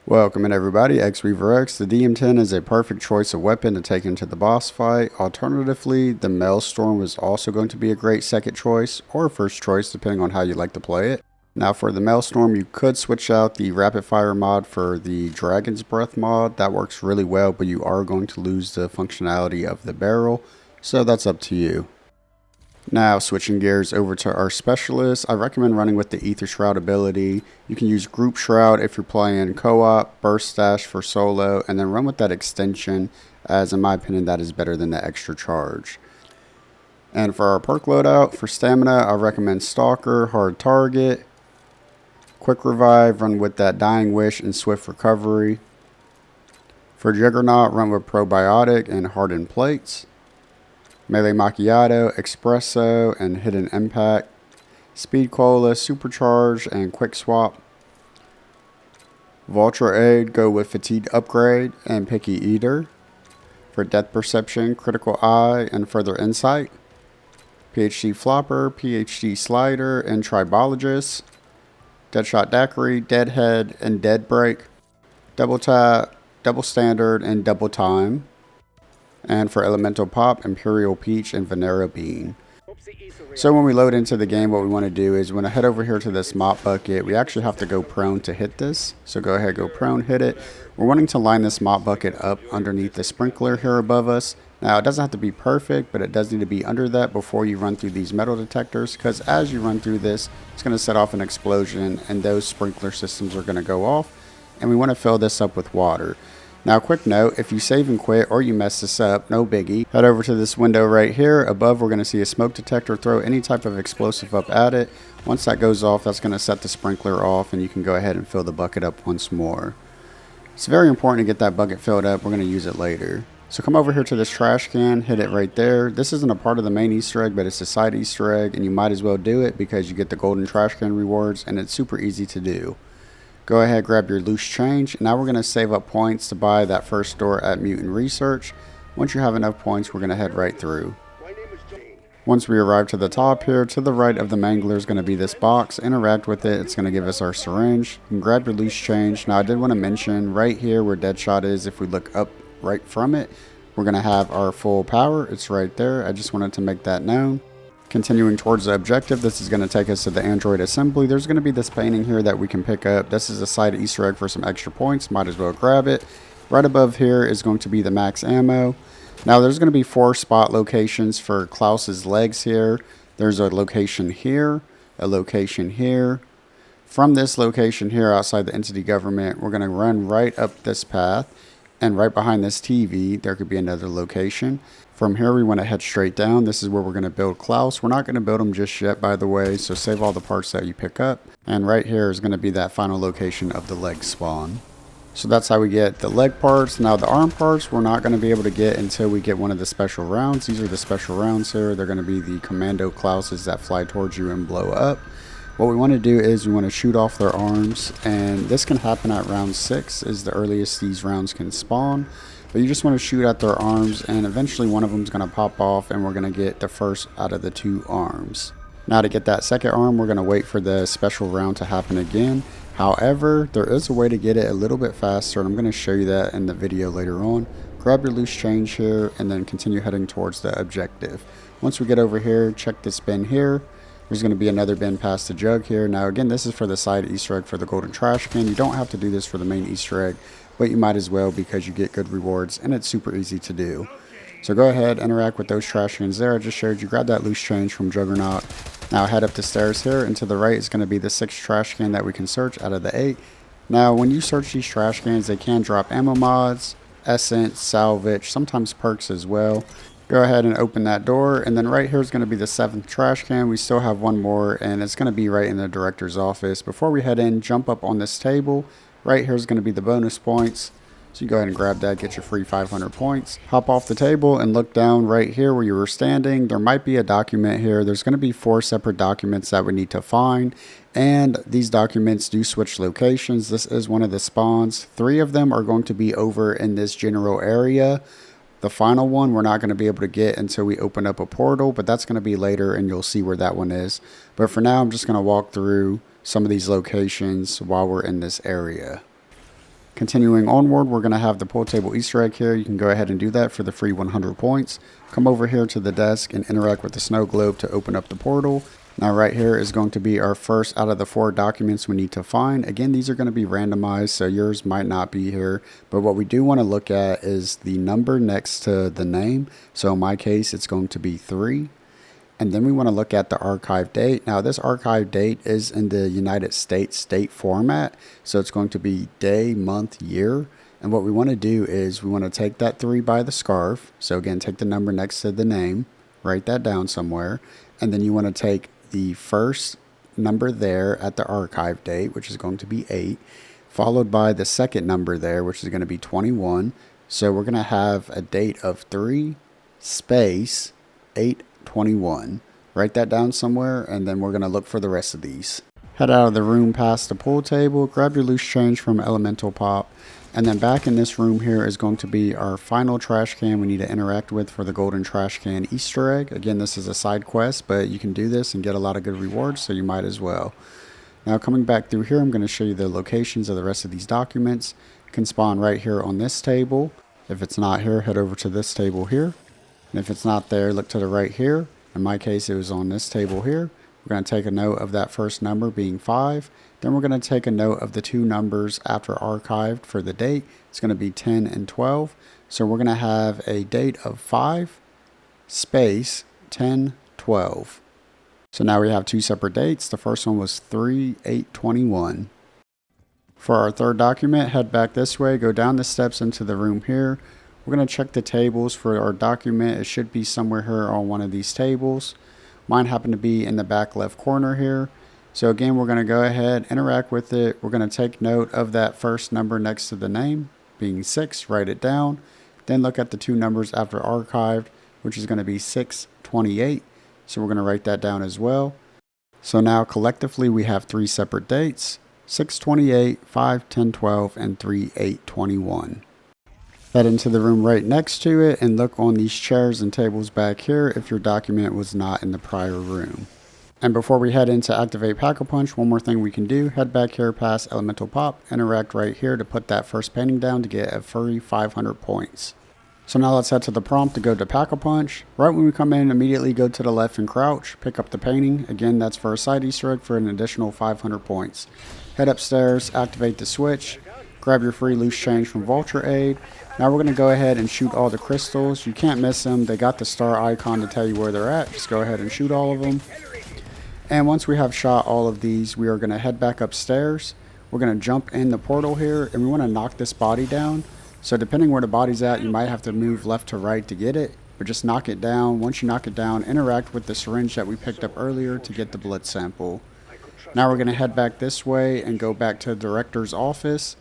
Welcome in everybody, XWeaverX. The DM10 is a perfect choice of weapon to take into the boss fight. Alternatively, the Maelstrom is also going to be a great second choice or first choice depending on how you like to play it. Now for the Maelstrom, you could switch out the Rapid Fire mod for the Dragon's Breath mod. That works really well, but you are going to lose the functionality of the barrel, so that's up to you. Now switching gears over to our specialist, I recommend running with the Aether Shroud ability. You can use Group Shroud if you're playing co-op, Burst Stash for solo, and then run with that extension, as in my opinion that is better than the extra charge. And for our perk loadout, for stamina I recommend Stalker, Hard Target, Quick Revive, run with that Dying Wish and Swift Recovery. For Juggernaut, run with Probiotic and Hardened Plates. Melee Macchiato, Espresso, and Hidden Impact. Speed Cola, Supercharge, and Quick Swap. Vulture Aid, go with Fatigue Upgrade and Picky Eater. For Death Perception, Critical Eye, and Further Insight. PhD Flopper, PhD Slider, and Tribologist. Deadshot Daiquiri, Deadhead, and Dead Break. Double Tap, Double Standard, and Double Time. And for Elemental Pop, Imperial Peach, and Vanilla Bean. So when we load into the game, what we want to do is when I head over here to this Mop Bucket, we actually have to go prone to hit this. So go ahead, go prone, hit it. We're wanting to line this Mop Bucket up underneath the sprinkler here above us. Now it doesn't have to be perfect, but it does need to be under that before you run through these metal detectors, because as you run through this, it's going to set off an explosion and those sprinkler systems are going to go off. And we want to fill this up with water. Now, quick note, if you save and quit or you mess this up, no biggie. Head over to this window right here. Above, we're going to see a smoke detector. Throw any type of explosive up at it. Once that goes off, that's going to set the sprinkler off, and you can go ahead and fill the bucket up once more. It's very important to get that bucket filled up. We're going to use it later. So come over here to this trash can, hit it right there. This isn't a part of the main Easter egg, but it's a side Easter egg, and you might as well do it because you get the golden trash can rewards, and it's super easy to do. Go ahead, grab your loose change. Now we're going to save up points to buy that first door at Mutant Research. Once you have enough points, we're going to head right through. Once we arrive to the top here, to the right of the mangler is going to be this box. Interact with it. It's going to give us our syringe. You can grab your loose change. Now I did want to mention right here where Deadshot is, if we look up right from it, we're going to have our full power. It's right there. I just wanted to make that known. Continuing towards the objective, this is going to take us to the Android assembly. There's going to be this painting here that we can pick up. This is a side Easter egg for some extra points. Might as well grab it. Right above here is going to be the max ammo. Now there's going to be 4 spot locations for Klaus's legs here. There's a location here, a location here. From this location here outside the entity government, we're going to run right up this path. And right behind this TV, there could be another location. From here, we want to head straight down. This is where we're going to build Klaus. We're not going to build him just yet, by the way, so save all the parts that you pick up. And right here is going to be that final location of the leg spawn. So that's how we get the leg parts. Now the arm parts, we're not going to be able to get until we get one of the special rounds. These are the special rounds here. They're going to be the commando Klauses that fly towards you and blow up. What we want to do is we want to shoot off their arms, and this can happen at round 6 is the earliest these rounds can spawn. But you just want to shoot at their arms, and eventually one of them is going to pop off, and we're going to get the first out of the 2 arms. Now to get that second arm, we're going to wait for the special round to happen again. However, there is a way to get it a little bit faster, and I'm going to show you that in the video later on. Grab your loose change here, and then continue heading towards the objective. Once we get over here, check this bin here. There's going to be another bin past the jug here. Now again, this is for the side Easter egg for the golden trash can. You don't have to do this for the main Easter egg, but you might as well because you get good rewards and it's super easy to do. So go ahead, interact with those trash cans there I just showed you. Grab that loose change from Juggernaut. Now head up the stairs here, and to the right is going to be the 6th trash can that we can search out of the 8. Now when you search these trash cans, they can drop ammo mods, essence, salvage, sometimes perks as well. Go ahead and open that door, and then right here is going to be the 7th trash can. We still have one more, and it's going to be right in the director's office. Before we head in, jump up on this table. Right here is going to be the bonus points. So you go ahead and grab that, get your free 500 points. Hop off the table and look down right here where you were standing. There might be a document here. There's going to be 4 separate documents that we need to find. And these documents do switch locations. This is one of the spawns. 3 of them are going to be over in this general area. The final one we're not going to be able to get until we open up a portal, but that's going to be later and you'll see where that one is. But for now, I'm just going to walk through some of these locations while we're in this area. Continuing onward, we're going to have the pool table Easter egg here. You can go ahead and do that for the free 100 points. Come over here to the desk and interact with the snow globe to open up the portal. Now right here is going to be our first out of the 4 documents we need to find. Again, these are going to be randomized, so yours might not be here. But what we do want to look at is the number next to the name. So in my case, it's going to be 3. And then we want to look at the archive date. Now this archive date is in the United States date format. So it's going to be day, month, year. And what we want to do is we want to take that 3 by the scarf. So again, take the number next to the name, write that down somewhere. And then you want to take the first number there at the archive date, which is going to be 8, followed by the second number there, which is going to be 21. So we're going to have a date of 3 space 821. Write that down somewhere, and then we're going to look for the rest of these. Head out of the room past the pool table, grab your loose change from Elemental Pop, and then back in this room here is going to be our final trash can we need to interact with for the golden trash can Easter egg. Again, this is a side quest, but you can do this and get a lot of good rewards, so you might as well. Now coming back through here, I'm going to show you the locations of the rest of these documents. You can spawn right here on this table. If it's not here, head over to this table here. And if it's not there, look to the right here. In my case, it was on this table here. We're going to take a note of that first number being 5. Then we're going to take a note of the 2 numbers after archived for the date. It's going to be 10 and 12. So we're going to have a date of 5 space 10 12. So now we have 2 separate dates. The first one was 3/8/21. For our third document, head back this way, go down the steps into the room here. We're going to check the tables for our document. It should be somewhere here on one of these tables. Mine happened to be in the back left corner here. So again, we're going to go ahead, interact with it. We're going to take note of that first number next to the name, being 6, write it down. Then look at the 2 numbers after archived, which is going to be 6/28. So we're going to write that down as well. So now collectively we have 3 separate dates, 6/28, 5/10/12, and 3/8/21. Head into the room right next to it and look on these chairs and tables back here if your document was not in the prior room. And before we head into activate Pack-a-Punch, one more thing we can do, head back here past Elemental Pop, interact right here to put that first painting down to get a free 500 points. So now let's head to the prompt to go to Pack-a-Punch. Right when we come in, immediately go to the left and crouch, pick up the painting. Again, that's for a side Easter egg for an additional 500 points. Head upstairs, activate the switch, grab your free loose change from Vulture Aid. Now we're going to go ahead and shoot all the crystals. You can't miss them. They got the star icon to tell you where they're at. Just go ahead and shoot all of them. And once we have shot all of these, we are going to head back upstairs. We're going to jump in the portal here, and we want to knock this body down. So depending where the body's at, you might have to move left to right to get it, but just knock it down. Once you knock it down, interact with the syringe that we picked up earlier to get the blood sample. Now we're going to head back this way and go back to the director's office.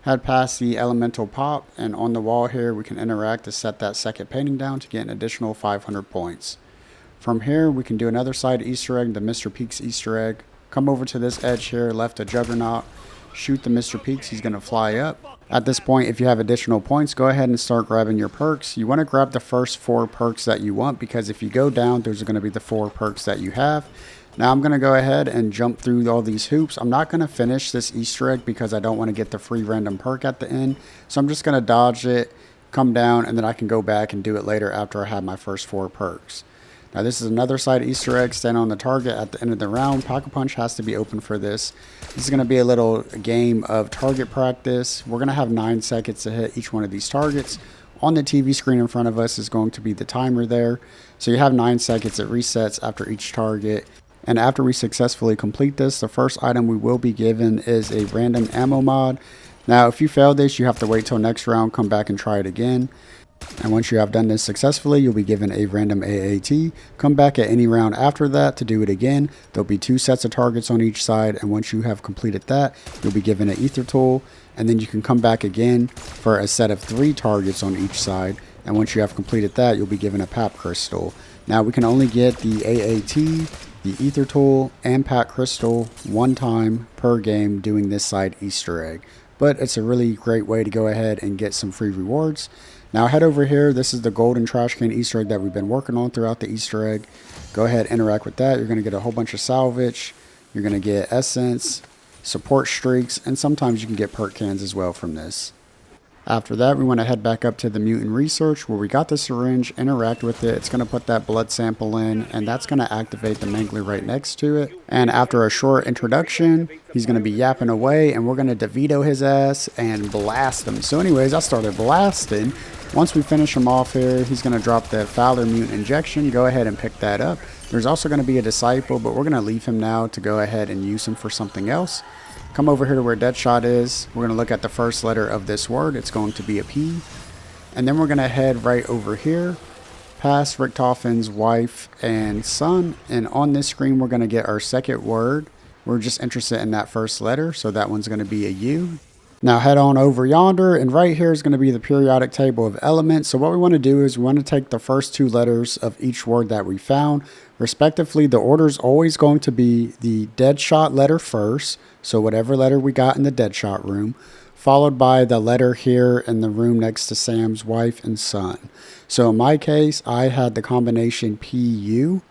Head past the Elemental Pop, and on the wall here we can interact to set that second painting down to get an additional 500 points. From here we can do another side Easter egg, the Mr. Peaks Easter egg. Come over to this edge here, left a Juggernaut, shoot the Mr. Peaks, he's going to fly up. At this point, if you have additional points, go ahead and start grabbing your perks. You want to grab the first 4 perks that you want, because if you go down, there's going to be the 4 perks that you have. Now I'm going to go ahead and jump through all these hoops. I'm not going to finish this Easter egg because I don't want to get the free random perk at the end. So I'm just going to dodge it, come down, and then I can go back and do it later after I have my first 4 perks. Now this is another side Easter egg, stand on the target at the end of the round. Pack-a-Punch has to be open for this. This is going to be a little game of target practice. We're going to have 9 seconds to hit each one of these targets. On the TV screen in front of us is going to be the timer there. So you have 9 seconds, it resets after each target. And after we successfully complete this, the first item we will be given is a random ammo mod. Now, if you fail this, you have to wait till next round, come back and try it again. And once you have done this successfully, you'll be given a random AAT. Come back at any round after that to do it again. There'll be 2 sets of targets on each side, and once you have completed that, you'll be given an Aether tool, and then you can come back again for a set of 3 targets on each side, and once you have completed that, you'll be given a PAP crystal. Now, we can only get the AAT, the Aether tool, and PAP crystal 1 time per game doing this side Easter egg. But it's a really great way to go ahead and get some free rewards. Now head over here. This is the golden trash can Easter egg that we've been working on throughout the Easter egg. Go ahead, interact with that. You're going to get a whole bunch of salvage. You're going to get essence, support streaks, and sometimes you can get perk cans as well from this. After that, we want to head back up to the Mutant Research where we got the syringe, interact with it. It's going to put that blood sample in, and that's going to activate the Mangler right next to it. And after a short introduction, he's going to be yapping away, and we're going to DeVito his ass and blast him. So anyways, I started blasting. Once we finish him off here, he's going to drop the Fowler Mutant Injection. Go ahead and pick that up. There's also going to be a Disciple, but we're going to leave him now to go ahead and use him for something else. Come over here to where Deadshot is. We're going to look at the first letter of this word. It's going to be a P. And then we're going to head right over here, past Richtofen's wife and son. And on this screen, we're going to get our second word. We're just interested in that first letter, so that one's going to be a U. Now head on over yonder, and right here is going to be the periodic table of elements. So what we want to do is we want to take the first two letters of each word that we found. Respectively, the order is always going to be the Deadshot letter first, so whatever letter we got in the Deadshot room, followed by the letter here in the room next to Sam's wife and son. So in my case, I had the combination PU.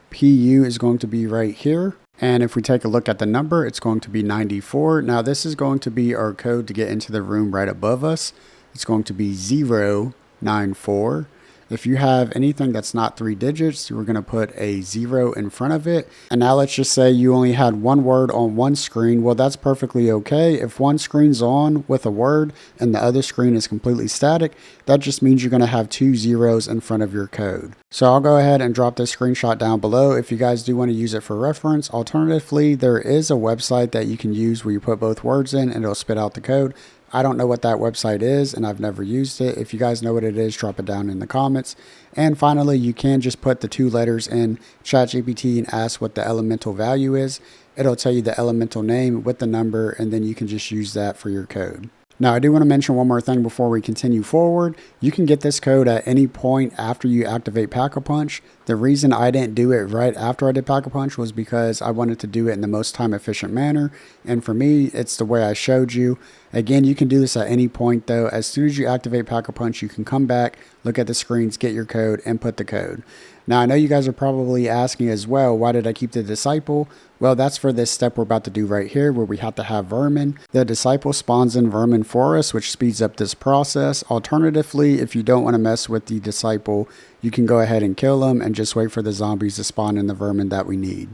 PU is going to be right here. And if we take a look at the number, it's going to be 94. Now this is going to be our code to get into the room right above us. It's going to be 094. If you have anything that's not 3 digits, we're going to put a 0 in front of it. And now let's just say you only had one word on one screen. Well, that's perfectly okay. If one screen's on with a word and the other screen is completely static, that just means you're going to have 2 zeros in front of your code. So I'll go ahead and drop this screenshot down below if you guys do want to use it for reference. Alternatively, there is a website that you can use where you put both words in and it'll spit out the code. I don't know what that website is, and I've never used it. If you guys know what it is, drop it down in the comments. And finally, you can just put the 2 letters in ChatGPT and ask what the elemental value is. It'll tell you the elemental name with the number, and then you can just use that for your code. Now, I do want to mention one more thing before we continue forward. You can get this code at any point after you activate Pack-a-Punch. The reason I didn't do it right after I did Pack-a-Punch was because I wanted to do it in the most time-efficient manner. And for me, it's the way I showed you. Again, you can do this at any point, though. As soon as you activate Pack-a-Punch, you can come back, look at the screens, get your code, and put the code. Now, I know you guys are probably asking as well, why did I keep the Disciple? Well, that's for this step we're about to do right here, where we have to have Vermin. The Disciple spawns in Vermin for us, which speeds up this process. Alternatively, if you don't want to mess with the Disciple, you can go ahead and kill them and just wait for the zombies to spawn in the Vermin that we need.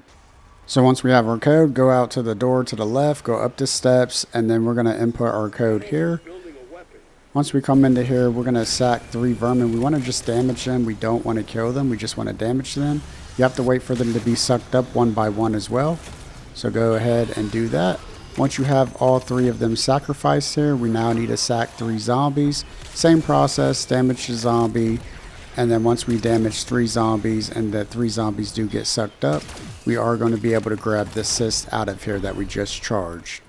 So once we have our code, go out to the door to the left, go up the steps, and then we're going to input our code here. Once we come into here, we're going to sack 3 vermin. We want to just damage them. We don't want to kill them. We just want to damage them. You have to wait for them to be sucked up one by one as well. So go ahead and do that. Once you have all 3 of them sacrificed here, we now need to sack 3 zombies. Same process, damage the zombie. And then once we damage 3 zombies and the 3 zombies do get sucked up, we are going to be able to grab the cyst out of here that we just charged.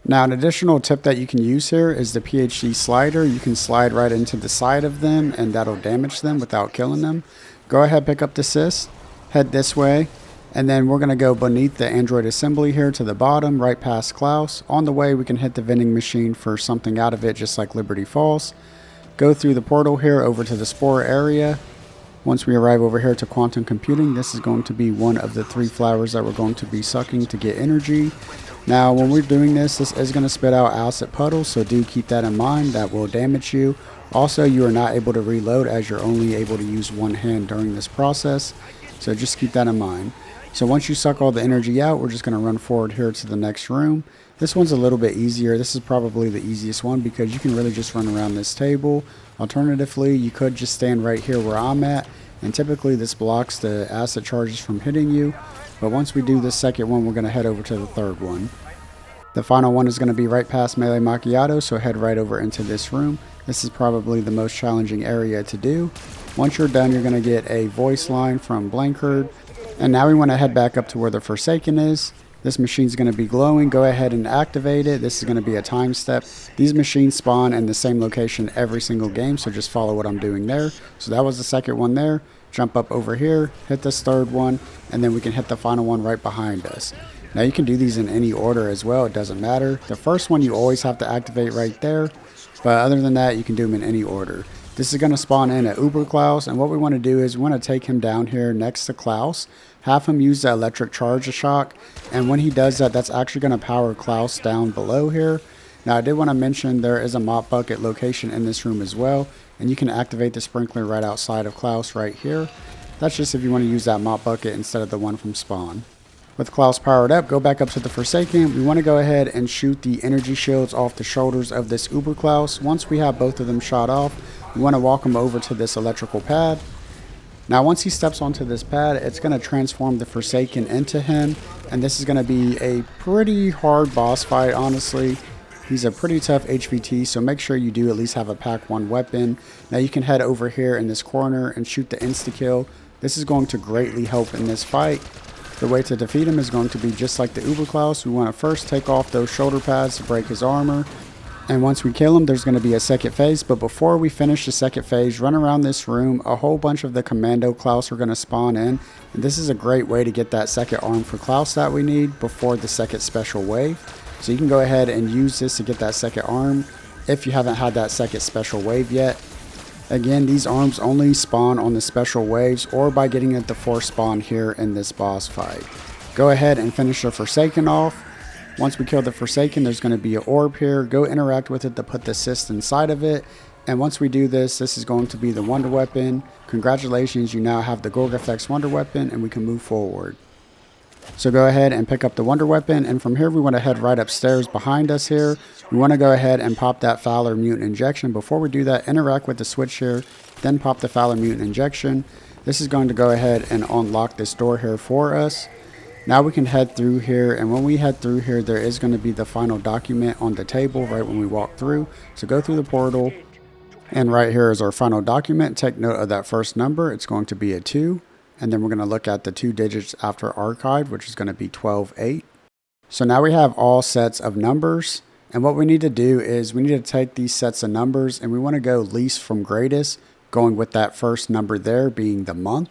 Now, an additional tip that you can use here is the PhD slider. You can slide right into the side of them and that'll damage them without killing them. Go ahead, pick up the cyst, head this way, and then we're going to go beneath the Android assembly here to the bottom, right past Klaus. On the way, we can hit the vending machine for something out of it, just like Liberty Falls. Go through the portal here over to the Spore area. Once we arrive over here to Quantum Computing, this is going to be one of the 3 flowers that we're going to be sucking to get energy. Now, when we're doing this is going to spit out acid puddles, so do keep that in mind. That will damage you. Also, you are not able to reload as you're only able to use one hand during this process, so just keep that in mind. So once you suck all the energy out, we're just going to run forward here to the next room. This one's a little bit easier. This is probably the easiest one because you can really just run around this table. Alternatively, you could just stand right here where I'm at, and typically this blocks the acid charges from hitting you. But once we do this second one, we're going to head over to the third one. The final one is going to be right past Melee Macchiato, so head right over into this room. This is probably the most challenging area to do. Once you're done, you're going to get a voice line from Blankard. And now we want to head back up to where the Forsaken is. This machine's going to be glowing. Go ahead and activate it. This is going to be a time step. These machines spawn in the same location every single game, so just follow what I'm doing there. So that was the second one there. Jump up over here, hit this third one, and then we can hit the final one right behind us. Now you can do these in any order as well, it doesn't matter. The first one you always have to activate right there, but other than that you can do them in any order. This is going to spawn in at Uber Klaus, and what we want to do is we want to take him down here next to Klaus, have him use the electric charge shock, and when he does that, that's actually going to power Klaus down below here. Now I did want to mention there is a Mop Bucket location in this room as well, and you can activate the sprinkler right outside of Klaus right here. That's just if you want to use that Mop Bucket instead of the one from spawn. With Klaus powered up, go back up to the Forsaken. We want to go ahead and shoot the energy shields off the shoulders of this Uber Klaus. Once we have both of them shot off, we want to walk him over to this electrical pad. Now once he steps onto this pad, it's going to transform the Forsaken into him, and this is going to be a pretty hard boss fight, honestly. He's a pretty tough HVT, so make sure you do at least have a pack 1 weapon. Now you can head over here in this corner and shoot the insta-kill. This is going to greatly help in this fight. The way to defeat him is going to be just like the Uber Klaus. We want to first take off those shoulder pads to break his armor. And once we kill him, there's going to be a second phase. But before we finish the second phase, run around this room. A whole bunch of the Commando Klaus are going to spawn in. And this is a great way to get that second arm for Klaus that we need before the second special wave. So you can go ahead and use this to get that second arm if you haven't had that second special wave yet. Again, these arms only spawn on the special waves or by getting at the force spawn here in this boss fight. Go ahead and finish the Forsaken off. Once we kill the Forsaken, there's going to be an orb here. Go interact with it to put the Cyst inside of it. And once we do this, this is going to be the Wonder Weapon. Congratulations, you now have the Gorgofex Wonder Weapon and we can move forward. So go ahead and pick up the Wonder Weapon, and from here we want to head right upstairs behind us here. We want to go ahead and pop that Fowler Mutant Injection. Before we do that, interact with the switch here, then pop the Fowler Mutant Injection. This is going to go ahead and unlock this door here for us. Now we can head through here, and when we head through here, there is going to be the final document on the table right when we walk through. So go through the portal, and right here is our final document. Take note of that first number. It's going to be a 2. And then we're going to look at the 2 digits after archive, which is going to be 12-8. So now we have all sets of numbers. And what we need to do is we need to take these sets of numbers and we want to go least from greatest, going with that first number there being the month.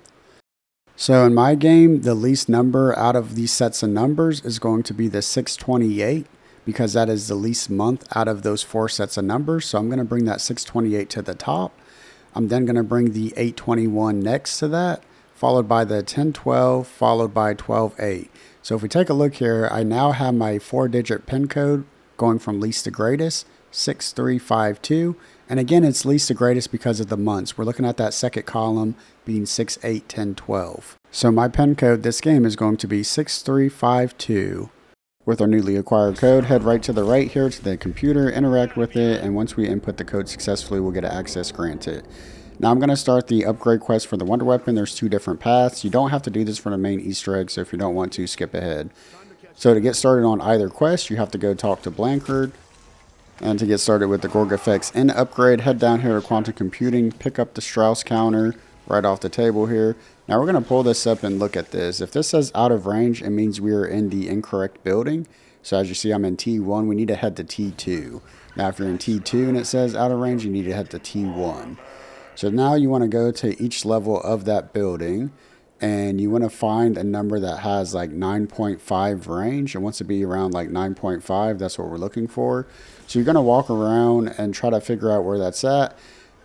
So in my game, the least number out of these sets of numbers is going to be the 628 because that is the least month out of those 4 sets of numbers. So I'm going to bring that 628 to the top. I'm then going to bring the 821 next to that, followed by the 1012, followed by 128. So if we take a look here, I now have my 4-digit pin code going from least to greatest, 6352. And again, it's least to greatest because of the months. We're looking at that second column being 6, 8, 10, 12. So my pin code this game is going to be 6352. With our newly acquired code, head right to the right here to the computer, interact with it, and once we input the code successfully, we'll get access granted. Now I'm going to start the upgrade quest for the Wonder Weapon. There's 2 different paths. You don't have to do this for the main Easter egg, so if you don't want to, skip ahead. So to get started on either quest, you have to go talk to Blankard. And to get started with the Gorgofex in upgrade, head down here to Quantum Computing, pick up the Strauss counter right off the table here. Now we're going to pull this up and look at this. If this says out of range, it means we are in the incorrect building. So as you see, I'm in T1. We need to head to T2. Now if you're in T2 and it says out of range, you need to head to T1. So now you want to go to each level of that building and you want to find a number that has like 9.5 range. It wants to be around like 9.5. That's what we're looking for. So you're going to walk around and try to figure out where that's at.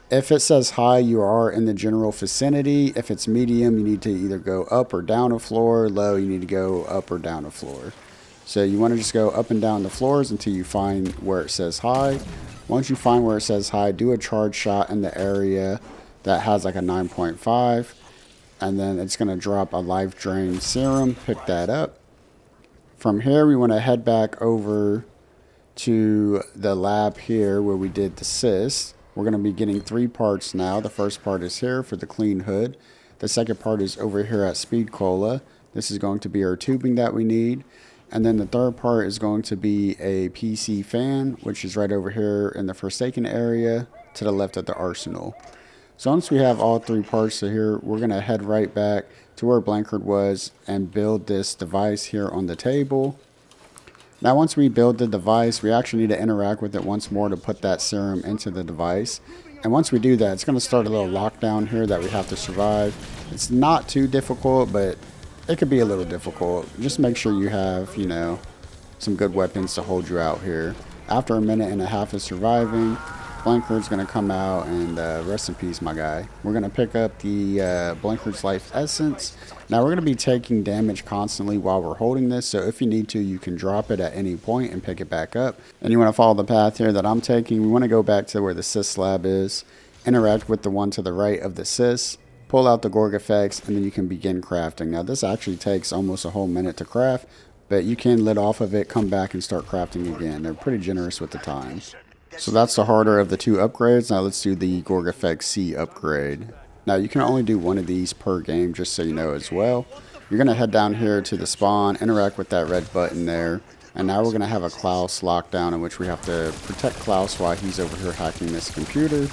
If it says high, you are in the general vicinity. If it's medium, you need to either go up or down a floor. Low, you need to go up or down a floor. So you want to just go up and down the floors until you find where it says high. Once you find where it says high, do a charge shot in the area that has like a 9.5. And then it's going to drop a life drain serum. Pick that up. From here, we want to head back over to the lab here where we did the cyst. We're going to be getting 3 parts now. The first part is here for the clean hood. The second part is over here at Speed Cola. This is going to be our tubing that we need. And then the third part is going to be a PC fan, which is right over here in the Forsaken area to the left of the arsenal. So once we have all 3 parts here, we're going to head right back to where Blankard was and build this device here on the table. Now once we build the device, we actually need to interact with it once more to put that serum into the device. And once we do that, it's going to start a little lockdown here that we have to survive. It's not too difficult, but it could be a little difficult. Just make sure you have, you know, some good weapons to hold you out here. After a minute and a half of surviving, Blinker's going to come out, and rest in peace, my guy. We're going to pick up the Blinker's Life Essence. Now, we're going to be taking damage constantly while we're holding this, so if you need to, you can drop it at any point and pick it back up. And you want to follow the path here that I'm taking. We want to go back to where the Cyst slab is, interact with the one to the right of the Cyst, pull out the Gorgofex, and then you can begin crafting. Now, this actually takes almost a whole minute to craft, but you can lid off of it, come back, and start crafting again. They're pretty generous with the time. So that's the harder of the two upgrades. Now let's do the Gorgofex C upgrade. Now you can only do one of these per game, just so you know as well. You're going to head down here to the spawn, interact with that red button there. And now we're going to have a Klaus lockdown in which we have to protect Klaus while he's over here hacking this computer.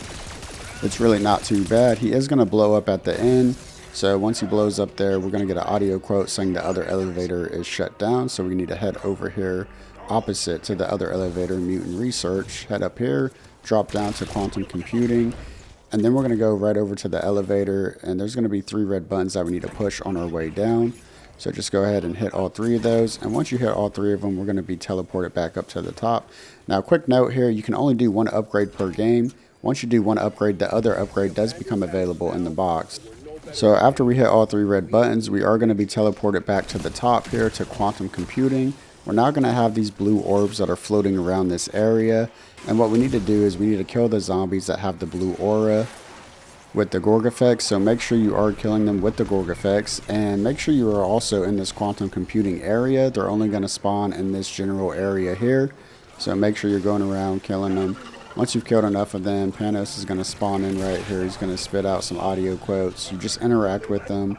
It's really not too bad. He is going to blow up at the end. So once he blows up there, we're going to get an audio quote saying the other elevator is shut down. So we need to head over here opposite to the other elevator, Mutant Research. Head up here, drop down to Quantum Computing, and then we're going to go right over to the elevator, and there's going to be 3 red buttons that we need to push on our way down. So just go ahead and hit all 3 of those, and once you hit all 3 of them, we're going to be teleported back up to the top. Now, quick note here, you can only do 1 upgrade per game. Once you do 1 upgrade, the other upgrade does become available in the box. So after we hit all 3 red buttons, we are going to be teleported back to the top here to Quantum Computing. We're now going to have these blue orbs that are floating around this area, and what we need to do is we need to kill the zombies that have the blue aura with the Gorgofex. So make sure you are killing them with the Gorgofex, and make sure you are also in this Quantum Computing area. They're only going to spawn in this general area here, so make sure you're going around killing them. Once you've killed enough of them, Panos is going to spawn in right here. He's going to spit out some audio quotes. You just interact with them,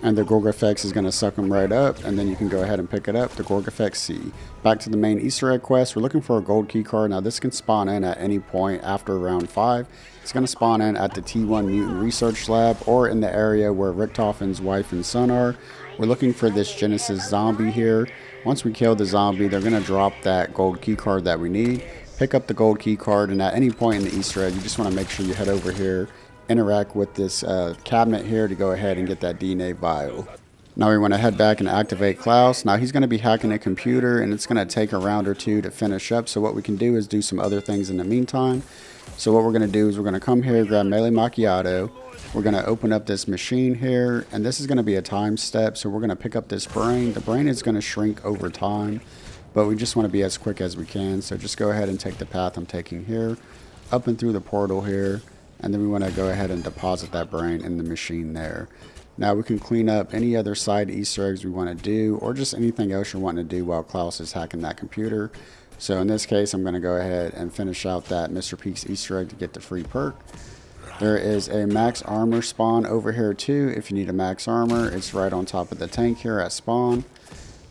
and the Gorgofex is going to suck them right up, and then you can go ahead and pick it up, the Gorgofex C. Back to the main Easter egg quest, we're looking for a gold key card. Now this can spawn in at any point after round 5. It's going to spawn in at the T1 Mutant Research Lab, or in the area where Richtofen's wife and son are. We're looking for this Genesis zombie here. Once we kill the zombie, they're going to drop that gold key card that we need. Pick up the gold key card, and at any point in the Easter egg, you just want to make sure you head over here, interact with this cabinet here to go ahead and get that DNA vial. Now we want to head back and activate Klaus. Now he's going to be hacking a computer, and it's going to take a round or 2 to finish up. So what we can do is do some other things in the meantime. So what we're going to do is we're going to come here, grab Melee Macchiato. We're going to open up this machine here, and this is going to be a time step. So we're going to pick up this brain. The brain is going to shrink over time, but we just want to be as quick as we can. So just go ahead and take the path I'm taking here, up and through the portal here. And then we want to go ahead and deposit that brain in the machine there. Now we can clean up any other side Easter eggs we want to do, or just anything else you're wanting to do while Klaus is hacking that computer. So in this case, I'm going to go ahead and finish out that Mr. Peaks Easter egg to get the free perk. There is a max armor spawn over here too. If you need a max armor, it's right on top of the tank here at spawn.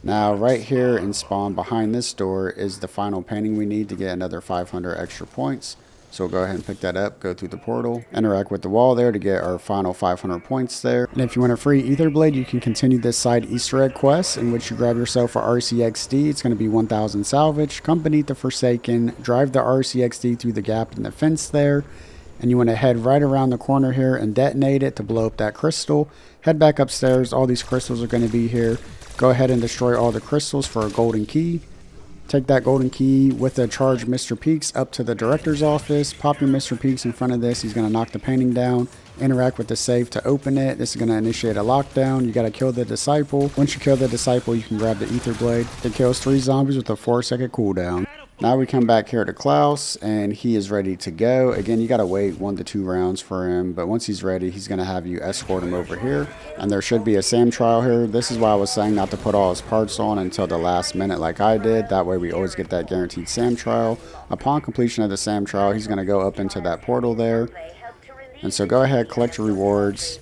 Now right here in spawn behind this door is the final painting we need to get another 500 extra points. So we'll go ahead and pick that up, go through the portal, interact with the wall there to get our final 500 points there. And if you want a free Aether Blade, you can continue this side Easter egg quest in which you grab yourself a RCXD. It's going to be 1000 salvage, come beneath the Forsaken, drive the RCXD through the gap in the fence there, and you want to head right around the corner here and detonate it to blow up that crystal. Head back upstairs, all these crystals are going to be here. Go ahead and destroy all the crystals for a golden key. Take that golden key with a charged Mr. Peaks up to the director's office. Pop your Mr. Peaks in front of this. He's going to knock the painting down. Interact with the safe to open it. This is going to initiate a lockdown. You got to kill the disciple. Once you kill the disciple, you can grab the Aether Blade. It kills 3 zombies with a 4-second cooldown. Now we come back here to Klaus, and he is ready to go. Again, you got to wait 1 to 2 rounds for him, but once he's ready, he's going to have you escort him over here. And there should be a SAM trial here. This is why I was saying not to put all his parts on until the last minute like I did. That way we always get that guaranteed SAM trial. Upon completion of the SAM trial, he's going to go up into that portal there. And so go ahead, collect your rewards,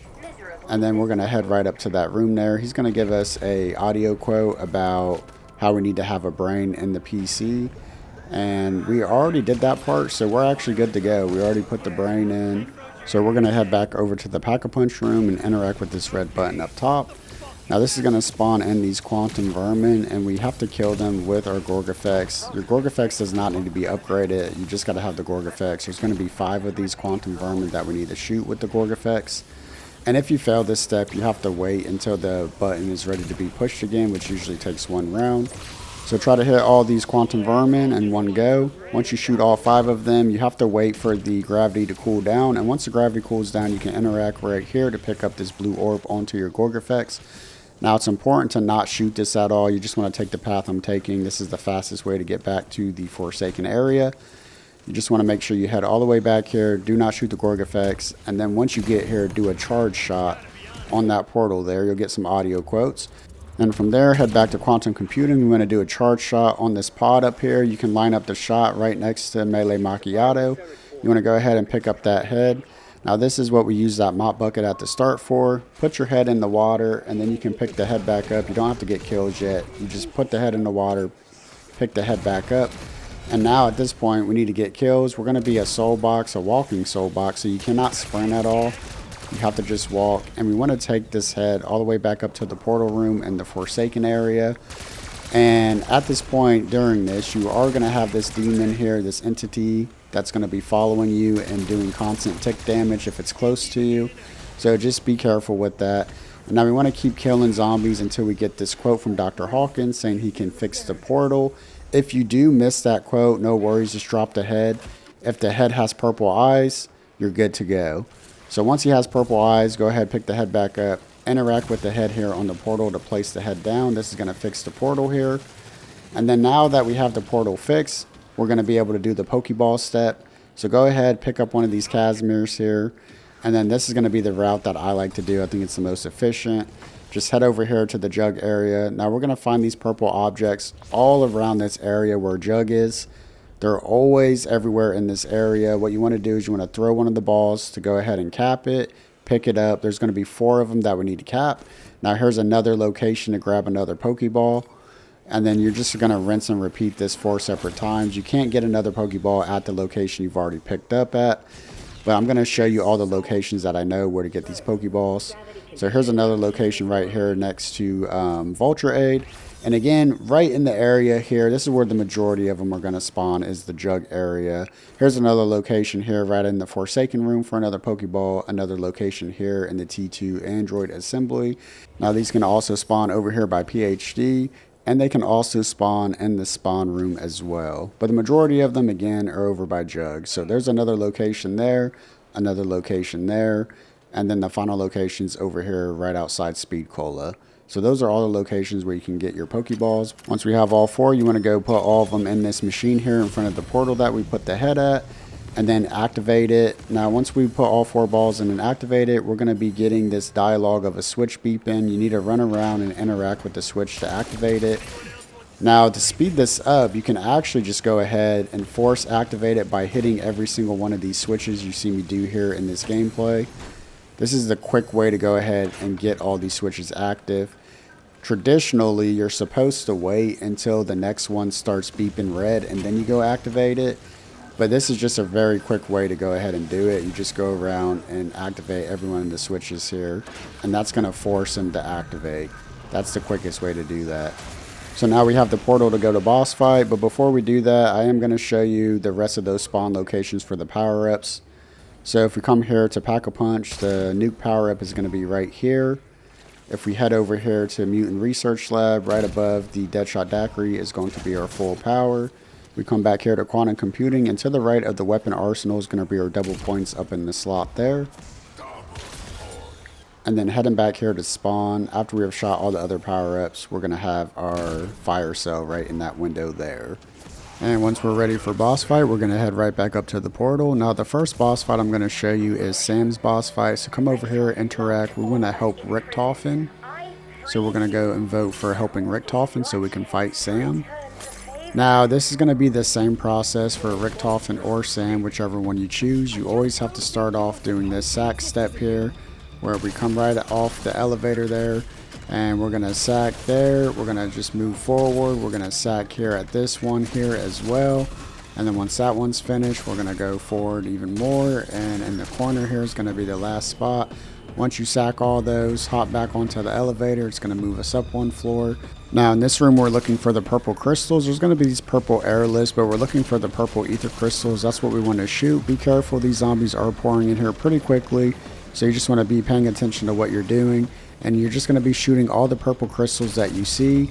and then we're going to head right up to that room there. He's going to give us a audio quote about how we need to have a brain in the PC. And we already did that part, so we're actually good to go. We already put the brain in. So we're going to head back over to the Pack-a-Punch room and interact with this red button up top. Now this is going to spawn in these Quantuam Vermin, and we have to kill them with our Gorgofex. Your Gorgofex does not need to be upgraded. You just got to have the Gorgofex. There's going to be 5 of these Quantuam Vermin that we need to shoot with the Gorgofex. And if you fail this step, you have to wait until the button is ready to be pushed again, which usually takes 1 round. So try to hit all these Quantuam Vermin in one go. Once you shoot all 5 of them, you have to wait for the gravity to cool down. And once the gravity cools down, you can interact right here to pick up this blue orb onto your Gorgofex. Now it's important to not shoot this at all. You just want to take the path I'm taking. This is the fastest way to get back to the Forsaken area. You just want to make sure you head all the way back here. Do not shoot the Gorgofex. And then once you get here, do a charge shot on that portal there. You'll get some audio quotes. And from there, head back to Quantum Computing. We want to do a charge shot on this pod up here. You can line up the shot right next to Melee Macchiato. You want to go ahead and pick up that head. Now this is what we use that Mop Bucket at the start for. Put your head in the water, and then you can pick the head back up. You don't have to get kills yet. You just put the head in the water, pick the head back up. And now at this point, we need to get kills. We're going to be a soul box, a walking soul box, so you cannot sprint at all. You have to just walk, and we want to take this head all the way back up to the portal room in the Forsaken area. And at this point during this, you are going to have this demon here, this entity that's going to be following you and doing constant tick damage if it's close to you. So just be careful with that. And now we want to keep killing zombies until we get this quote from Dr. Hawkins saying he can fix the portal. If you do miss that quote, no worries, just drop the head. If the head has purple eyes, you're good to go. So once he has purple eyes, go ahead, pick the head back up, interact with the head here on the portal to place the head down. This is going to fix the portal here. And then now that we have the portal fixed, we're going to be able to do the Pokeball step. So go ahead, pick up one of these Casimirs here. And then this is going to be the route that I like to do. I think it's the most efficient. Just head over here to the jug area. Now we're going to find these purple objects all around this area where jug is. They're always everywhere in this area. What you want to do is you want to throw one of the balls to go ahead and cap it. Pick it up. There's going to be 4 of them that we need to cap. Now here's another location to grab another Pokeball. And then you're just going to rinse and repeat this 4 separate times. You can't get another Pokeball at the location you've already picked up at. But I'm going to show you all the locations that I know where to get these Pokeballs. So here's another location right here next to Vulture Aid. And again, right in the area here, this is where the majority of them are going to spawn, is the jug area. Here's another location here right in the Forsaken room for another Pokeball. Another location here in the T2 Android assembly. Now these can also spawn over here by PhD. And they can also spawn in the spawn room as well. But the majority of them, again, are over by jug. So there's another location there, another location there, and then the final location's over here right outside Speed Cola. So those are all the locations where you can get your Pokeballs. Once we have all 4, you want to go put all of them in this machine here in front of the portal that we put the head at, and then activate it. Now once we put all 4 balls in and activate it, we're going to be getting this dialogue of a switch beeping. You need to run around and interact with the switch to activate it. Now to speed this up, you can actually just go ahead and force activate it by hitting every single one of these switches you see me do here in this gameplay. This is the quick way to go ahead and get all these switches active. Traditionally, you're supposed to wait until the next one starts beeping red and then you go activate it. But this is just a very quick way to go ahead and do it. You just go around and activate every one of the switches here. And that's going to force them to activate. That's the quickest way to do that. So now we have the portal to go to boss fight. But before we do that, I am going to show you the rest of those spawn locations for the power-ups. So if we come here to Pack-a-Punch, the nuke power-up is going to be right here. If we head over here to Mutant Research Lab, right above the Deadshot Daiquiri is going to be our full power. We come back here to Quantum Computing, and to the right of the weapon arsenal is going to be our double points up in the slot there. And then heading back here to spawn, after we have shot all the other power-ups, we're going to have our fire cell right in that window there. And once we're ready for boss fight, we're going to head right back up to the portal. Now the first boss fight I'm going to show you is Sam's boss fight. So come over here, interact. We want to help Richtofen. So we're going to go and vote for helping Richtofen so we can fight Sam. Now this is going to be the same process for Richtofen or Sam, whichever one you choose. You always have to start off doing this sack step here, where we come right off the elevator there. And we're going to sack there. We're going to just move forward. We're going to sack here at this one here as well. And then once that one's finished, we're going to go forward even more. And in the corner here is going to be the last spot. Once you sack all those, hop back onto the elevator. It's going to move us up 1 floor. Now in this room, we're looking for the purple crystals. There's going to be these purple airless, but we're looking for the purple ether crystals. That's what we want to shoot. Be careful. These zombies are pouring in here pretty quickly. So you just want to be paying attention to what you're doing. And you're just going to be shooting all the purple crystals that you see.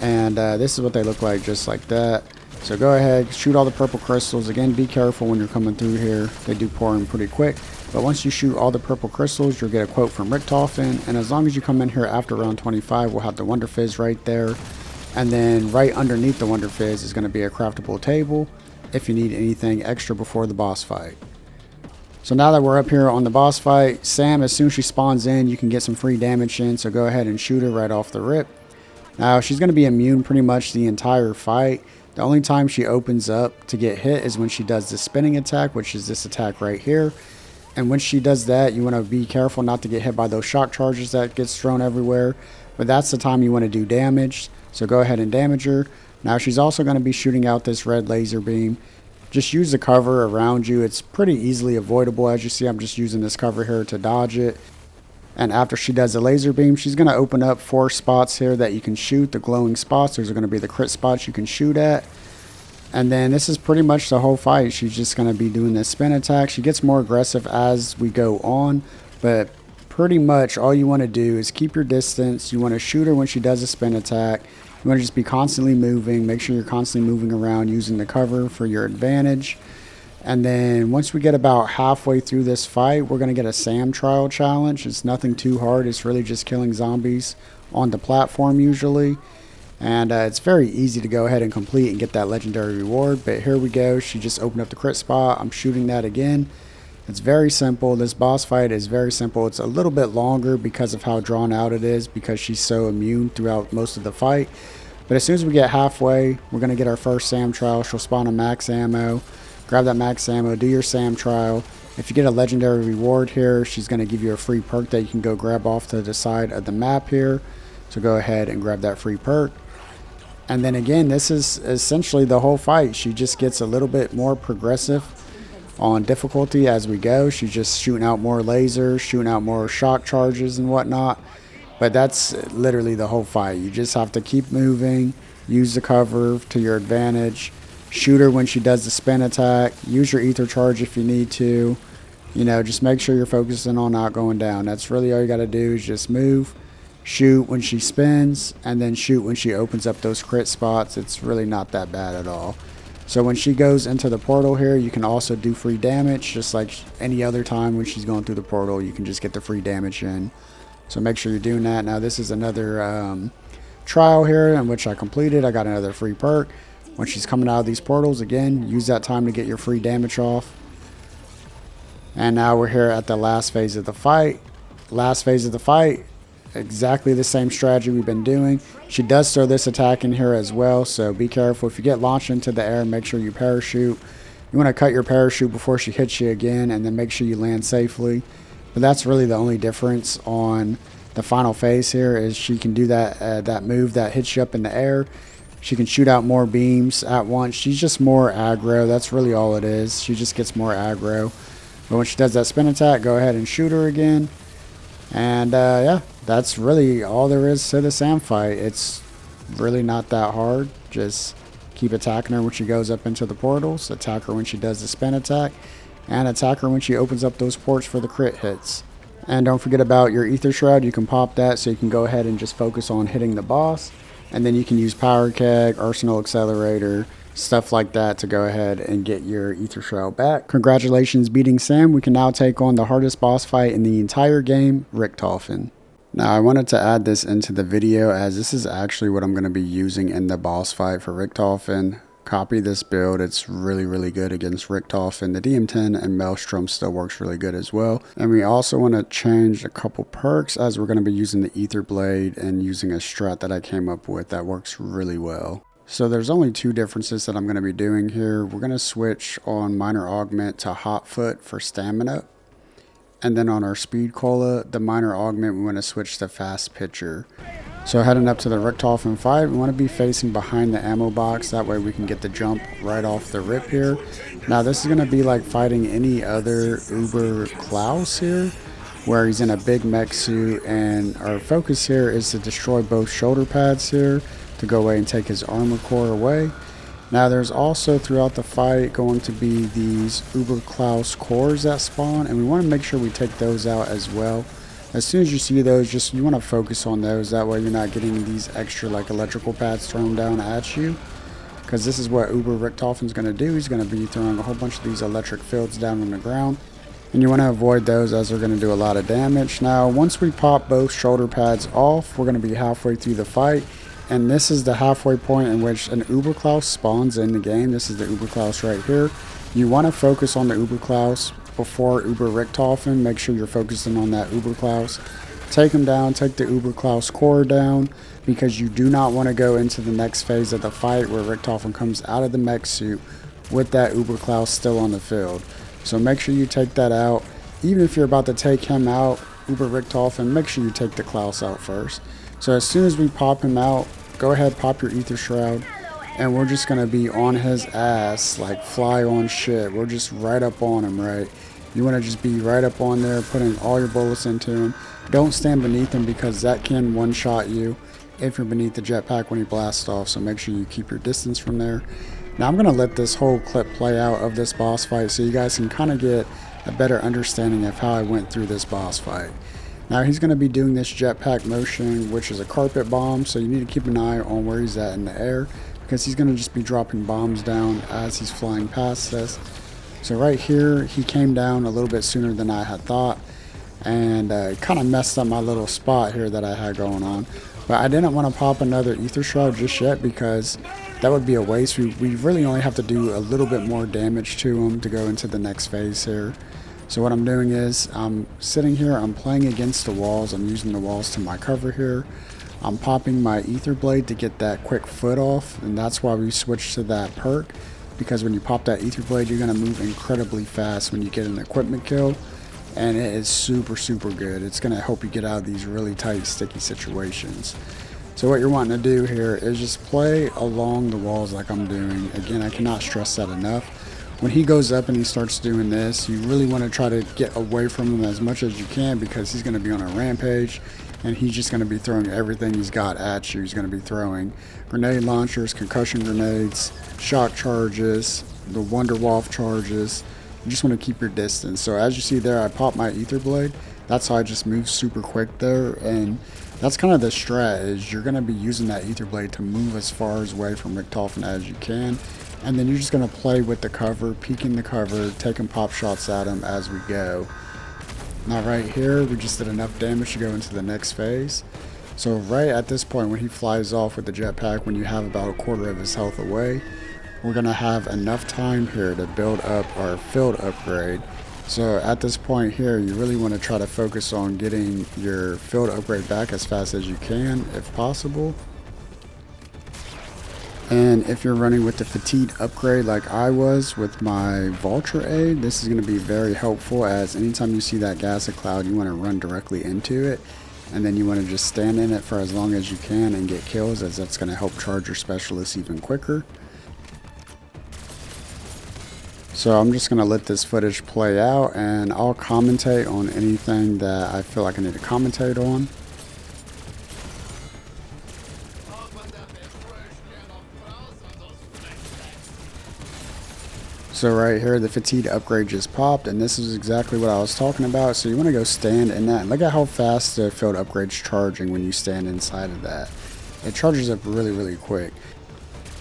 And this is what they look like, just like that. So go ahead, shoot all the purple crystals. Again, be careful when you're coming through here. They do pour in pretty quick. But once you shoot all the purple crystals, you'll get a quote from Richtofen. And as long as you come in here after round 25, we'll have the Wonder Fizz right there. And then right underneath the Wonder Fizz is going to be a craftable table if you need anything extra before the boss fight. So now that we're up here on the boss fight, Sam, as soon as she spawns in, you can get some free damage in. So go ahead and shoot her right off the rip. Now, she's going to be immune pretty much the entire fight. The only time she opens up to get hit is when she does the spinning attack, which is this attack right here. And when she does that, you want to be careful not to get hit by those shock charges that gets thrown everywhere. But that's the time you want to do damage. So go ahead and damage her. Now, she's also going to be shooting out this red laser beam. Just use the cover around you. It's pretty easily avoidable. As you see, I'm just using this cover here to dodge it. And after she does the laser beam, she's going to open up 4 spots here that you can shoot, the glowing spots. Those are going to be the crit spots you can shoot at. And then this is pretty much the whole fight. She's just going to be doing this spin attack. She gets more aggressive as we go on, but pretty much all you want to do is keep your distance. You want to shoot her when she does a spin attack. You want to just be constantly moving. Make sure you're constantly moving around using the cover for your advantage. And then once we get about halfway through this fight, we're going to get a SAM trial challenge. It's nothing too hard. It's really just killing zombies on the platform usually. And it's very easy to go ahead and complete and get that legendary reward. But here we go. She just opened up the crit spot. I'm shooting that again. It's very simple. This boss fight is very simple. It's a little bit longer because of how drawn out it is, because she's so immune throughout most of the fight. But as soon as we get halfway, we're going to get our first SAM trial. She'll spawn a max ammo. Grab that max ammo, do your SAM trial. If you get a legendary reward here, she's going to give you a free perk that you can go grab off to the side of the map here. So go ahead and grab that free perk. And then again, this is essentially the whole fight. She just gets a little bit more progressive on difficulty as we go. She's just shooting out more lasers, shooting out more shock charges and whatnot. But that's literally the whole fight. You just have to keep moving, use the cover to your advantage. Shoot her when she does the spin attack. Use your ether charge if you need to. You know, just make sure you're focusing on not going down. That's really all you got to do is just move. Shoot when she spins. And then shoot when she opens up those crit spots. It's really not that bad at all. So when she goes into the portal here, you can also do free damage. Just like any other time when she's going through the portal, you can just get the free damage in. So make sure you're doing that. Now this is another trial here in which I completed. I got another free perk. When she's coming out of these portals, again, use that time to get your free damage off. And now we're here at the last phase of the fight. Last phase of the fight, exactly the same strategy we've been doing. She does throw this attack in here as well, so be careful. If you get launched into the air, make sure you parachute. You want to cut your parachute before she hits you again, and then make sure you land safely. But that's really the only difference on the final phase here, is she can do that move that hits you up in the air. She can shoot out more beams at once. She's just more aggro. That's really all it is. She just gets more aggro. But when she does that spin attack, go ahead and shoot her again. And yeah, that's really all there is to the SAM fight. It's really not that hard. Just keep attacking her when she goes up into the portals. Attack her when she does the spin attack. And attack her when she opens up those ports for the crit hits. And don't forget about your Aether Shroud. You can pop that so you can go ahead and just focus on hitting the boss. And then you can use Power Keg, Arsenal Accelerator, stuff like that to go ahead and get your Aether Shroud back. Congratulations beating Sam. We can now take on the hardest boss fight in the entire game, Richtofen. Now I wanted to add this into the video as this is actually what I'm going to be using in the boss fight for Richtofen. Copy this build. It's really good against Richtofen. The DM10 and Maelstrom still works really good as well. And we also want to change a couple perks as we're going to be using the Aether Blade and using a strat that I came up with that works really well. So there's only 2 differences that I'm going to be doing here. We're going to switch on Minor Augment to Hot Foot for stamina. And then on our Speed Cola, the Minor Augment, we want to switch to Fast Pitcher. So heading up to the Richtofen fight, we want to be facing behind the ammo box. That way we can get the jump right off the rip here. Now this is going to be like fighting any other Uber Klaus here, where he's in a big mech suit. And our focus here is to destroy both shoulder pads here to go away and take his armor core away. Now there's also throughout the fight going to be these Uber Klaus cores that spawn. And we want to make sure we take those out as well. As soon as you see those, just you want to focus on those. That way you're not getting these extra like electrical pads thrown down at you. Because this is what Uber Richtofen's going to do. He's going to be throwing a whole bunch of these electric fields down on the ground. And you want to avoid those as they're going to do a lot of damage. Now, once we pop both shoulder pads off, we're going to be halfway through the fight. And this is the halfway point in which an Uber Klaus spawns in the game. This is the Uber Klaus right here. You want to focus on the Uber Klaus before Uber Richtofen. Make sure you're focusing on that Uber Klaus. Take him down, take the Uber Klaus core down, because you do not want to go into the next phase of the fight where Richtofen comes out of the mech suit with that Uber Klaus still on the field. So make sure you take that out. Even if you're about to take him out, Uber Richtofen, make sure you take the Klaus out first. So as soon as we pop him out, go ahead, pop your Aether Shroud, and we're just going to be on his ass like fly on shit. We're just right up on him, right? You want to just be right up on there, putting all your bullets into him. Don't stand beneath him because that can one-shot you if you're beneath the jetpack when he blasts off, so make sure you keep your distance from there. Now I'm going to let this whole clip play out of this boss fight so you guys can kind of get a better understanding of how I went through this boss fight. Now he's going to be doing this jetpack motion, which is a carpet bomb, so you need to keep an eye on where he's at in the air, because he's going to just be dropping bombs down as he's flying past us. So right here, he came down a little bit sooner than I had thought, and kind of messed up my little spot here that I had going on. But I didn't want to pop another Aether Shroud just yet because that would be a waste. We really only have to do a little bit more damage to him to go into the next phase here. So what I'm doing is I'm sitting here, I'm playing against the walls, I'm using the walls to my cover here. I'm popping my Aether Blade to get that quick foot off, and that's why we switched to that perk. Because when you pop that Aether Blade, you're going to move incredibly fast when you get an equipment kill. And it is super, super good. It's going to help you get out of these really tight, sticky situations. So what you're wanting to do here is just play along the walls like I'm doing. Again, I cannot stress that enough. When he goes up and he starts doing this, you really want to try to get away from him as much as you can, because he's going to be on a rampage. And he's just going to be throwing everything he's got at you. He's going to be throwing grenade launchers, concussion grenades, shock charges, the Wonder Waff charges. You just want to keep your distance. So as you see there, I popped my Aether Blade. That's how I just moved super quick there. And that's kind of the strat, is you're going to be using that Aether Blade to move as far away from Richtofen as you can. And then you're just going to play with the cover, peeking the cover, taking pop shots at him as we go. Now right here, we just did enough damage to go into the next phase. So right at this point, when he flies off with the jetpack, when you have about a quarter of his health away, we're going to have enough time here to build up our field upgrade. So at this point here, you really want to try to focus on getting your field upgrade back as fast as you can, if possible. And if you're running with the fatigue upgrade like I was with my Vulture aid, this is going to be very helpful, as anytime you see that gas cloud, you want to run directly into it. And then you want to just stand in it for as long as you can and get kills, as that's going to help charge your specialists even quicker. So I'm just going to let this footage play out, and I'll commentate on anything that I feel like I need to commentate on. So right here, the fatigue upgrade just popped, and this is exactly what I was talking about. So you want to go stand in that, and look at how fast the field upgrade's charging when you stand inside of that. It charges up really, really quick.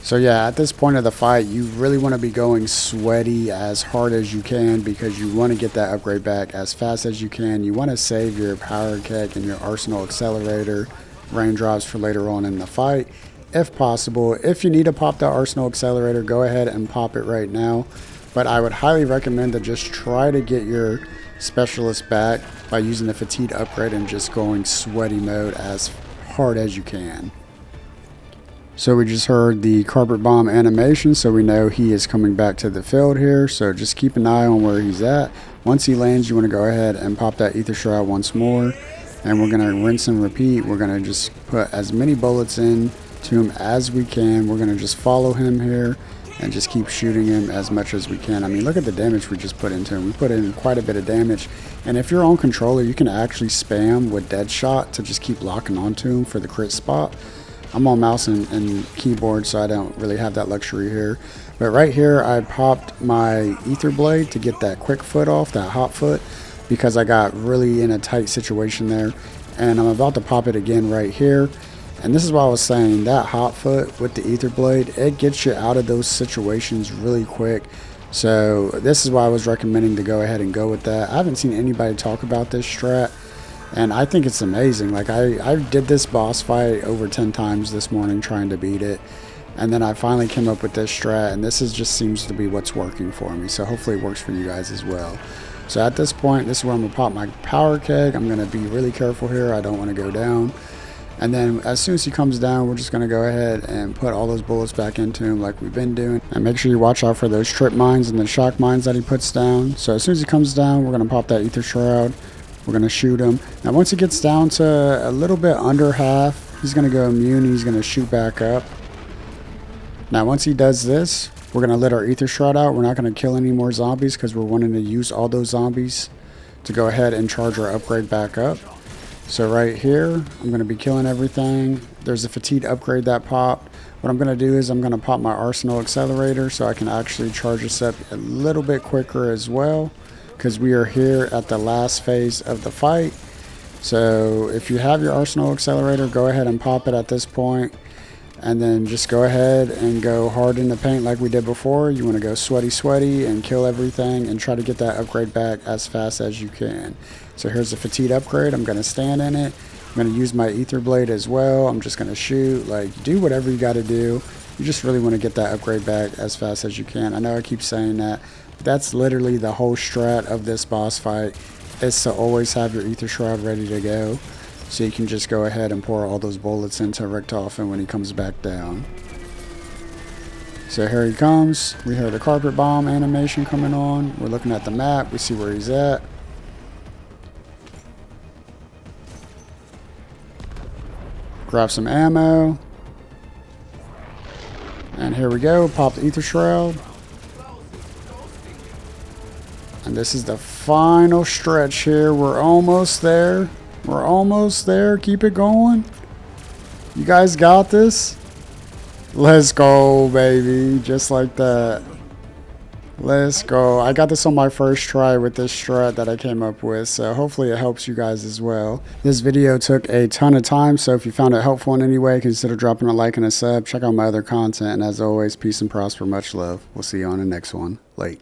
So yeah, at this point of the fight, you really want to be going sweaty as hard as you can, because you want to get that upgrade back as fast as you can. You want to save your power keg and your arsenal accelerator raindrops for later on in the fight, if possible. If you need to pop that arsenal accelerator, go ahead and pop it right now. But I would highly recommend to just try to get your specialist back by using the fatigue upgrade and just going sweaty mode as hard as you can. So we just heard the carpet bomb animation, so we know he is coming back to the field here. So just keep an eye on where he's at. Once he lands, you want to go ahead and pop that Aether Shroud once more. And we're going to rinse and repeat. We're going to just put as many bullets in to him as we can. We're going to just follow him here and just keep shooting him as much as we can. I mean, look at the damage we just put into him. We put in quite a bit of damage. And if you're on controller, you can actually spam with Deadshot to just keep locking onto him for the crit spot. I'm on mouse and keyboard, so I don't really have that luxury here. But right here, I popped my Aether Blade to get that quick foot off, that hot foot. because I got really in a tight situation there. And I'm about to pop it again right here. And this is what I was saying, that hot foot with the Aether blade, it gets you out of those situations really quick. So this is why I was recommending to go ahead and go with that. I haven't seen anybody talk about this strat, and I think it's amazing. Like I did this boss fight over 10 times this morning trying to beat it. And then I finally came up with this strat, and this is just seems to be what's working for me. So hopefully it works for you guys as well. So at this point, this is where I'm going to pop my power keg. I'm going to be really careful here. I don't want to go down. And then as soon as he comes down, we're just going to go ahead and put all those bullets back into him like we've been doing. And make sure you watch out for those trip mines and the shock mines that he puts down. So as soon as he comes down, we're going to pop that Aether Shroud. We're going to shoot him. Now once he gets down to a little bit under half, he's going to go immune and he's going to shoot back up. Now once he does this, we're going to let our Aether Shroud out. We're not going to kill any more zombies because we're wanting to use all those zombies to go ahead and charge our upgrade back up. So right here, I'm going to be killing everything. There's a fatigue upgrade that popped. What I'm going to do is I'm going to pop my Arsenal Accelerator so I can actually charge this up a little bit quicker as well, because we are here at the last phase of the fight. So if you have your Arsenal Accelerator, go ahead and pop it at this point. And then just go ahead and go hard in the paint like we did before. You want to go sweaty and kill everything and try to get that upgrade back as fast as you can. So here's the fatigue upgrade. I'm going to stand in it. I'm going to use my Aether blade as well. I'm just going to shoot. Like, do whatever you got to do. You just really want to get that upgrade back as fast as you can. I know I keep saying that. But that's literally the whole strat of this boss fight, is to always have your Aether Shroud ready to go. So you can just go ahead and pour all those bullets into RICHTOFEN when he comes back down. So here he comes. We hear the carpet bomb animation coming on. We're looking at the map. We see where he's at. Grab some ammo. And here we go. Pop the Aether Shroud. And this is the final stretch here. We're almost there. We're almost there. Keep it going. You guys got this. Let's go, baby. Just like that. Let's go. I got this on my first try with this strat that I came up with, so hopefully it helps you guys as well. This video took a ton of time, so if you found it helpful in any way, consider dropping a like and a sub. Check out my other content, and as always, peace and prosper. Much love. We'll see you on the next one. Late.